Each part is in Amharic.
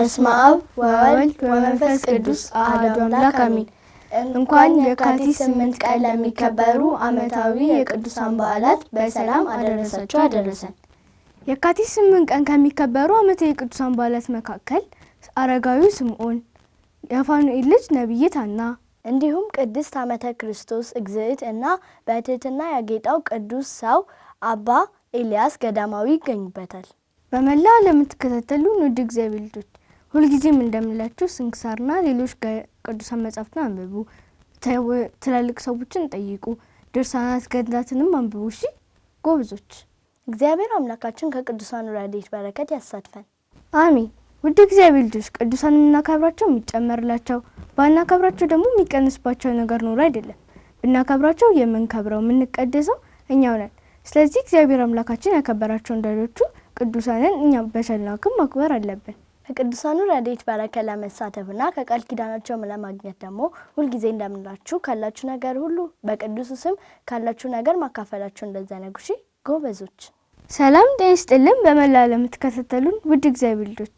በስመ አብ ወወልድ ወመንፈስ ቅዱስ አሐዱ አምላክ አሜን። እንኳን የካቲት 8 ቀን ለሚከበሩ ዓመታዊ የቅዱሳን በዓላት በሰላም አደረሳችሁ አደረሰን። የካቲት 8 ቀን ከሚከበሩ ዓመታዊ የቅዱሳን በዓላት መካከል አረጋዊ ስምዖን፣ የፋኑኤል ልጅ ነብይት ሐና እንዲሁም ቅድስት ዓመተ ክርስቶስ እግዝእት እና በትህትና ያጌጠው ቅዱስ ሰው አባ ኤልያስ ገዳማዊ ይገኙበታል። በመላ ዓለም የምትከታተሉ ውድ እግዚአብሔር ልጆች ሁልጊዜም እንደምላችሁ ስንክሳርና ሌሎች ቅዱሳን መጻሕፍትን አንብቡ፣ ትላልቅ ሰዎችን ጠይቁ፣ ድርሳናት ገድላትንም አንብቡ። እሺ ጎበዞች። እግዚአብሔር አምላካችን ከቅዱሳኑ ረድኤት በረከት ያሳትፈን፣ አሜን። ውድ እግዚአብሔር ልጆች ቅዱሳን የምናከብራቸው የሚጨመርላቸው ባናከብራቸው ደግሞ የሚቀንስባቸው ነገር ኖሮ አይደለም። ብናከብራቸው የምንከብረው የምንቀደሰው እኛው ነን። ስለዚህ እግዚአብሔር አምላካችን ያከበራቸውን ልጆቹ ቅዱሳንን እኛ በቻልነው አቅም ማክበር አለብን። ከቅዱሳኑ ረድኤት በረከት ለመሳተፍና ከቃል ኪዳናቸው ለማግኘት ደግሞ ሁልጊዜ እንደምንላችሁ ካላችሁ ነገር ሁሉ በቅዱሱ ስም ካላችሁ ነገር ማካፈላችሁ እንደዘነጉ። እሺ ጎበዞች። ሰላም ጤና ይስጥልን። በመላ ዓለም የምትከታተሉን ውድ እግዚአብሔር ልጆች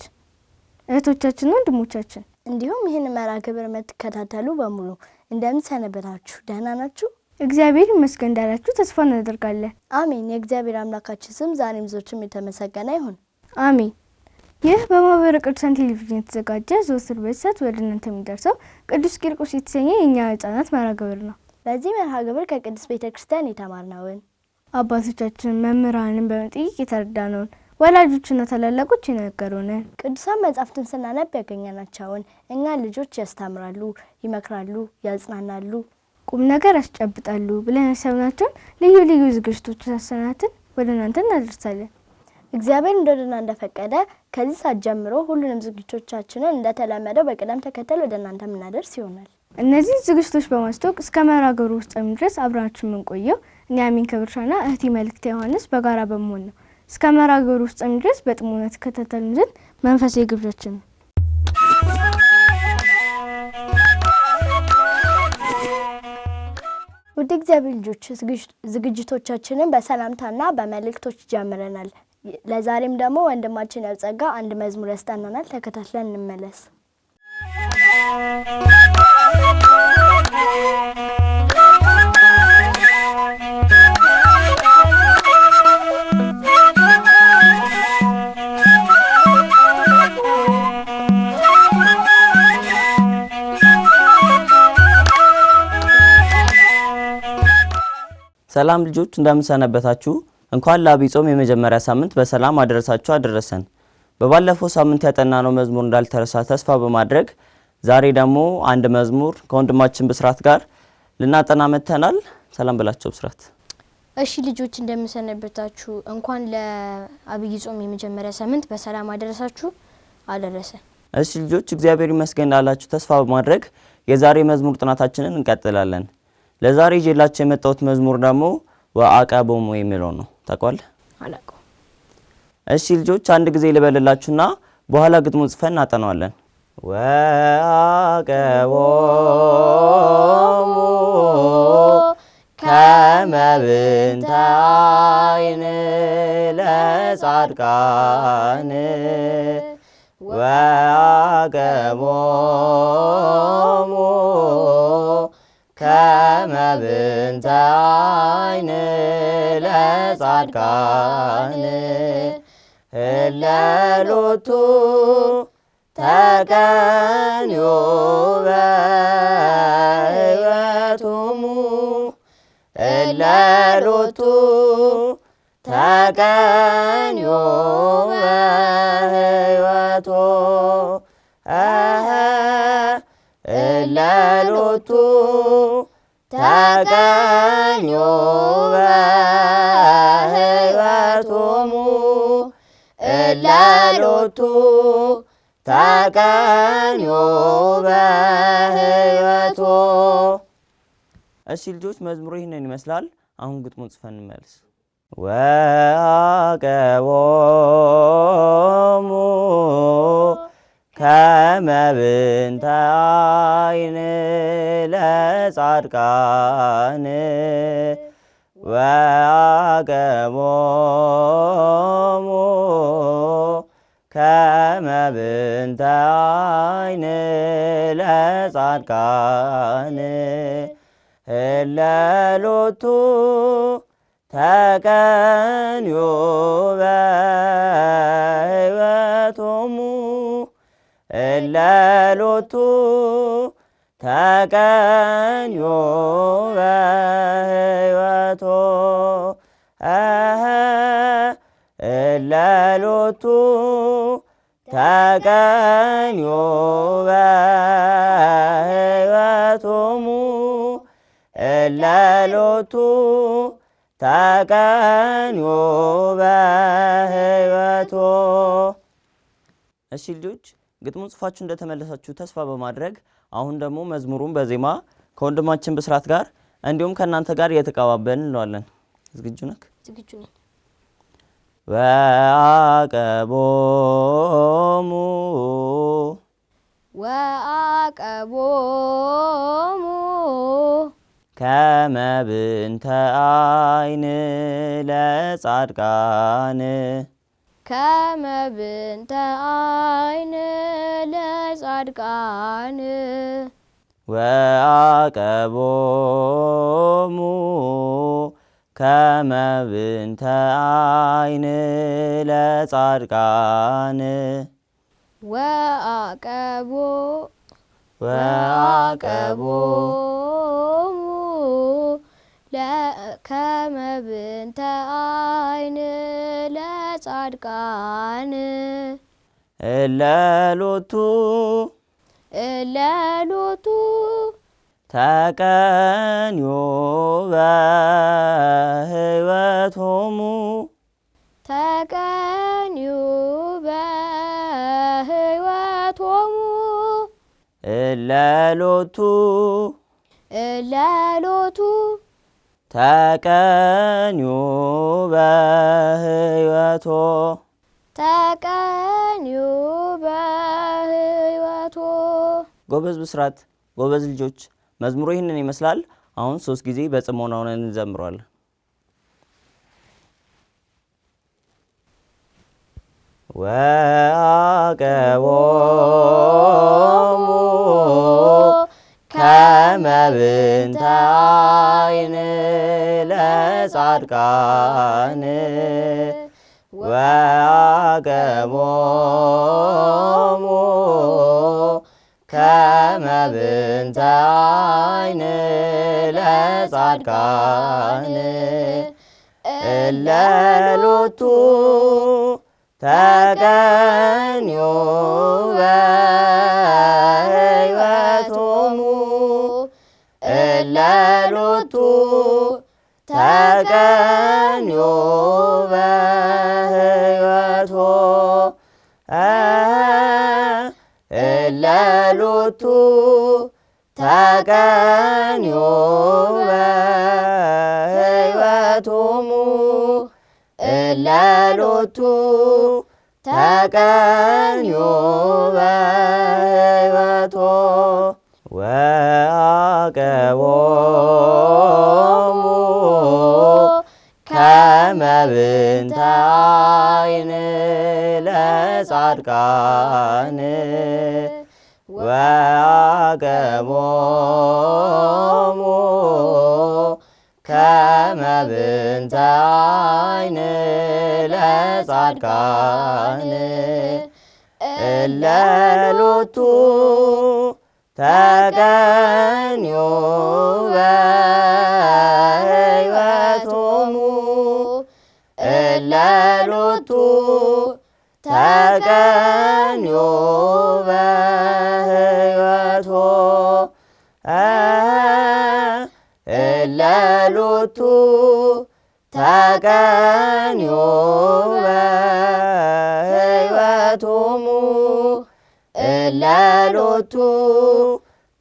እህቶቻችንና ወንድሞቻችን እንዲሁም ይህን መርሃ ግብር የምትከታተሉ በሙሉ እንደምን ሰነበታችሁ? ደህና ናችሁ? እግዚአብሔር ይመስገን እንዳላችሁ ተስፋ እናደርጋለን። አሜን። የእግዚአብሔር አምላካችን ስም ዛሬም ዘወትርም የተመሰገነ ይሁን። አሜን። ይህ በማህበረ ቅዱሳን ቴሌቪዥን የተዘጋጀ ዘወትር በሰዓት ወደ እናንተ የሚደርሰው ቅዱስ ቂርቆስ የተሰኘ የኛ ህጻናት መርሃ ግብር ነው። በዚህ መርሃ ግብር ከቅድስት ቤተክርስቲያን የተማርነውን አባቶቻችን መምህራንን በመጠየቅ የተረዳነውን ወላጆችና ታላላቆች የነገሩንን ቅዱሳን መጻሕፍትን ስናነብ ያገኘናቸውን እኛ ልጆች ያስተምራሉ፣ ይመክራሉ፣ ያጽናናሉ፣ ቁም ነገር ያስጨብጣሉ ብለን ያሰብናቸውን ልዩ ልዩ ዝግጅቶች አሰናድተን ወደ እናንተ እናደርሳለን። እግዚአብሔር እንደወደደና እንደፈቀደ ከዚህ ሰዓት ጀምሮ ሁሉንም ዝግጅቶቻችንን እንደተለመደው በቅደም ተከተል ወደ እናንተ የምናደርስ ይሆናል። እነዚህ ዝግጅቶች በማስተዋወቅ እስከ መርሃ ግብሩ ውስጥ ድረስ አብራችሁ የምንቆየው እኔ አሚን ክብርሻና እህቴ መልእክተ ዮሐንስ በጋራ በመሆን ነው። እስከ መርሃ ግብሩ ውስጥ ድረስ በጥሞና ተከታተሉን ዘንድ መንፈሳዊ ግብዣችን ነው። ውድ እግዚአብሔር ልጆች ዝግጅቶቻችንን በሰላምታና በመልእክቶች ጀምረናል። ለዛሬም ደግሞ ወንድማችን ያብጸጋ አንድ መዝሙር ያስጠናናል። ተከታትለን እንመለስ። ሰላም ልጆች እንደምን ሰነበታችሁ? እንኳን ለዐቢይ ጾም የመጀመሪያ ሳምንት በሰላም አደረሳችሁ አደረሰን። በባለፈው ሳምንት ያጠናነው መዝሙር እንዳልተረሳ ተስፋ በማድረግ ዛሬ ደግሞ አንድ መዝሙር ከወንድማችን ብስራት ጋር ልናጠና መጥተናል። ሰላም በላቸው ብስራት። እሺ ልጆች እንደምን ሰነበታችሁ? እንኳን ለዐቢይ ጾም የመጀመሪያ ሳምንት በሰላም አደረሳችሁ አደረሰን። እሺ ልጆች እግዚአብሔር ይመስገን ላላችሁ ተስፋ በማድረግ የዛሬ መዝሙር ጥናታችንን እንቀጥላለን። ለዛሬ ይዤላችሁ የመጣሁት መዝሙር ደግሞ ወአቀቦሙ የሚለው ነው። ታውቃለህ? አላውቀው። እሺ ልጆች አንድ ጊዜ ልበልላችሁና በኋላ ግጥሙን ጽፈን እናጠናዋለን። ወአቀቦሙ ከመ ብንተ ዓይን ለጻድቃን ወአቀቦሙ ከመ ብንተ ዓይን ለጻድቃን እለ ሎቱ ተቀንዮ በሕይወቶሙ እለ ሎቱ ተቀንዮ በሕይወቶሙ እለ ሎቱ ተቀንዮ በሕይወቶሙ እለ ሎቱ ተቀንዮ በሕይወቶሙ። እሺ ልጆች መዝሙሩ ይህንን ይመስላል። አሁን ግጥሙን ጽፈን እንመለስ። ወአቀቦሙ ከመ ብንተ ዓይን ለጻድቃን ወአቀቦሙ ከመ ብንተ አይን ለጻድቃን እለ ሎቱ ተቀንዮ በሕይወቶሙ እለ ሎቱ ተቀንዮ በሕይወቶ እለ ሎቱ ተቀንዮ በሕይወቶሙ እለ ሎቱ ተቀንዮ በሕይወቶ። እሺ ልጆች ግጥሙን ጽፋችሁ እንደተመለሳችሁ ተስፋ በማድረግ አሁን ደግሞ መዝሙሩን በዜማ ከወንድማችን ብስራት ጋር እንዲሁም ከእናንተ ጋር እየተቀባበልን እንለዋለን። ዝግጁ ነህ? ዝግጁ ነኝ። ወአቀቦሙ ከመ ብንተ አይን ለጻድቃን ከመ ብንተ አይን ለጻድቃን ወአቀቦሙ ከመ ብንተ አይን ለጻድቃን ወአቀቦሙ ከመ ብንተ አይን ለጻድቃን እለ ሎቱ ተቀንዮ በሕይወቶሙ እለ ሎቱ ተቀንዮ በሕይወቶ ጎበዝ ብስራት፣ ጎበዝ ልጆች፣ መዝሙሩ ይህንን ይመስላል። አሁን 3 ጊዜ በጽሞና ሆነን እንዘምረዋለን። ወአቀቦሙ ከመ ብንተ አይን ለጻድቃን ወአቀቦሙ ከመ ብንተ አይን ለጻድቃን እለ ሎቱ ተቀንዮ በሕይወቶሙ እለ ሎቱ ተቀንዮ በሕይወቶ እለ ሎቱ ተቀንዮ በሕይወቶሙ እለ ሎቱ ተቀንዮ በሕይወቶ ወአቀቦሙ ከመ ብንተ አይን ለጻድቃን ወአቀቦሙ ከመ ብንተ አይን ለጻድቃን እለ ሎቱ ተቀንዮ በሕይወቶሙ እለ ሎቱ ተቀንዮ በሕይወቶ እለ ሎቱ ተቀንዮ በሕይወቶሙ እለ ሎቱ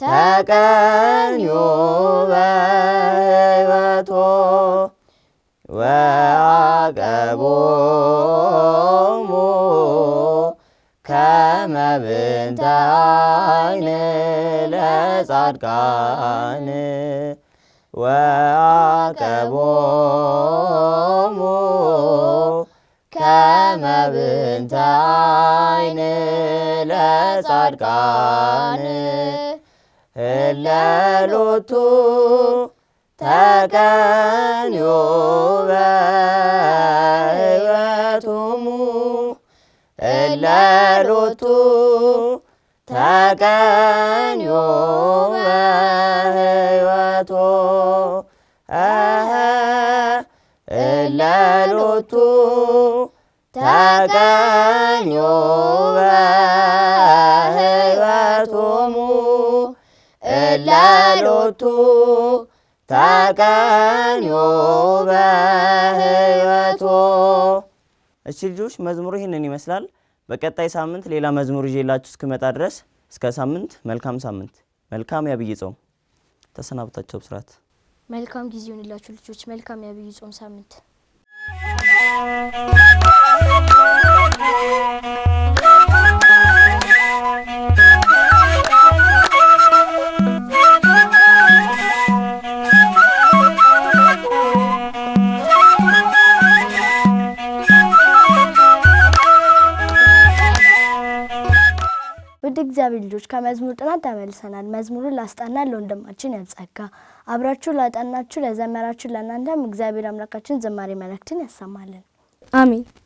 ተቀንዮ በሕይወቶ ወአቀቦሙ ከመ ብንተ አይን ለጻድቃን ወአቀቦሙ ከመ ብንተ ወይን ለጻድቃን እለሎቱ ተቀንዮ በሕይወቶሙ እለሎቱ ተቀንዮ በሕይወቶ እለሎቱ ተቀንዮ በሕይወቶሙ እለሎቱ ተቀንዮ በሕይወቶ። እሺ ልጆች መዝሙሩ ይህንን ይመስላል። በቀጣይ ሳምንት ሌላ መዝሙር ይዤላችሁ እስክመጣ ድረስ እስከ ሳምንት መልካም ሳምንት፣ መልካም የዐቢይ ጾም። ተሰናብታችሁ ብስራት። መልካም ጊዜ ይሁንላችሁ ልጆች። መልካም የዐቢይ ጾም ሳምንት። ውድ እግዚአብሔር ልጆች ከመዝሙር ጥናት ተመልሰናል። መዝሙሩን ላስጠና ለወንድማችን ያጸጋ፣ አብራችሁ ላጠናችሁ ለዘመራችሁ ለእናንተም እግዚአብሔር አምላካችን ዝማሬ መላእክትን ያሰማልን። አሜን።